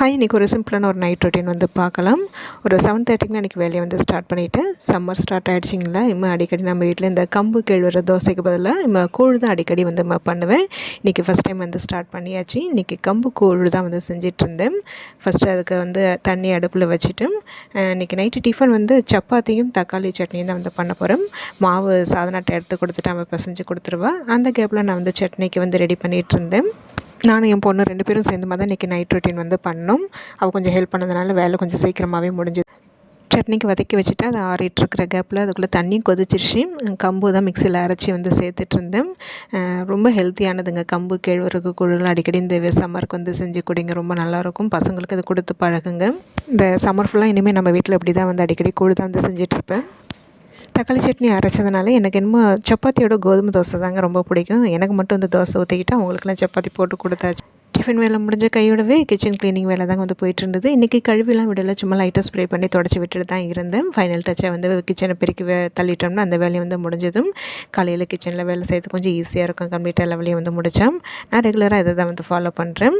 Hi, இன்றைக்கி ஒரு சிம்பிளான ஒரு நைட் ரொட்டீன் வந்து பார்க்கலாம். ஒரு 7:30க்கு இன்றைக்கி வேலையை வந்து ஸ்டார்ட் பண்ணிவிட்டேன். சம்மர் ஸ்டார்ட் ஆகிடுச்சிங்களா, அடிக்கடி நம்ம வீட்டில் இந்த கம்பு கேழ்வர தோசைக்கு பதிலாக கூழ் தான் அடிக்கடி வந்து பண்ணுவேன். இன்றைக்கி ஃபஸ்ட் டைம் வந்து ஸ்டார்ட் பண்ணியாச்சு. இன்றைக்கி கம்பு கூழ் தான் வந்து செஞ்சிட்ருந்தேன். ஃபஸ்ட்டு அதுக்கு வந்து தண்ணி அடுப்பில் வச்சுட்டு இன்றைக்கி நைட்டு டிஃபன் வந்து சப்பாத்தியும் தக்காளி சட்னியும் தான் வந்து பண்ண போகிறேன். மாவு சாதனாட்டை எடுத்து கொடுத்துட்டு அவன் பிசைஞ்சு கொடுத்துருவா. அந்த கேப்பில் நான் வந்து சட்னிக்கு வந்து ரெடி பண்ணிகிட்டு இருந்தேன். நானும் என் பொண்ணு 2 பேரும் சேர்ந்து தான் இன்றைக்கி நைட் ரொட்டீன் வந்து பண்ணோம். அவள் கொஞ்சம் ஹெல்ப் பண்ணதுனால வேலை கொஞ்சம் சீக்கிரமாகவே முடிஞ்சுது. சட்னிக்கு வதக்கி வச்சுட்டு அதை ஆறிட்டுருக்கிற கேப்பில் அதுக்குள்ளே தண்ணி கொதிச்சிருச்சு. கம்பு தான் மிக்சியில் அரைச்சி வந்து சேர்த்துட்ருந்தேன். ரொம்ப ஹெல்த்தியானதுங்க கம்பு கேழ்வரகு கூழ். அடிக்கடி இந்த சம்மருக்கு வந்து செஞ்சு குடிங்க, ரொம்ப நல்லாயிருக்கும். பசங்களுக்கு அது கொடுத்து பழகுங்க. இந்த சம்மர் ஃபுல்லாக இனிமேல் நம்ம வீட்டில் இப்படி தான் வந்து அடிக்கடி கூழ் தான் வந்து செஞ்சிட்ருப்பேன். தக்காளி சட்னி அரைச்சதுனால எனக்கு என்னமோ சப்பாத்தியோட கோதுமை தோசை தாங்க ரொம்ப பிடிக்கும். எனக்கு மட்டும் இந்த தோசை ஊற்றிக்கிட்டு அவங்களுக்குலாம் சப்பாத்தி போட்டு கொடுத்தாச்சு. டிஃபன் வேலை முடிஞ்ச கையோடவே கிச்சன் க்ளீனிங் வேலை தாங்க வந்து போயிட்டுருந்தது. இன்றைக்கி கழுவிலாம் விடலை, சும்மா லைட்டாக ஸ்ப்ரே பண்ணி தொடச்சி விட்டுட்டு தான் இருந்தேன். ஃபைனல் டச்சாக வந்து கிச்சனை பெருக்கி தள்ளிட்டோம்னா அந்த வேலையை வந்து முடிஞ்சதும் காலையில் கிச்சனில் வேலை செய்கிறது கொஞ்சம் ஈஸியாக இருக்கும். கம்ப்ளீட்டாக எல்லா வேலையும் வந்து முடித்தேன். நான் ரெகுலராக இதை தான் வந்து ஃபாலோ பண்ணுறேன்.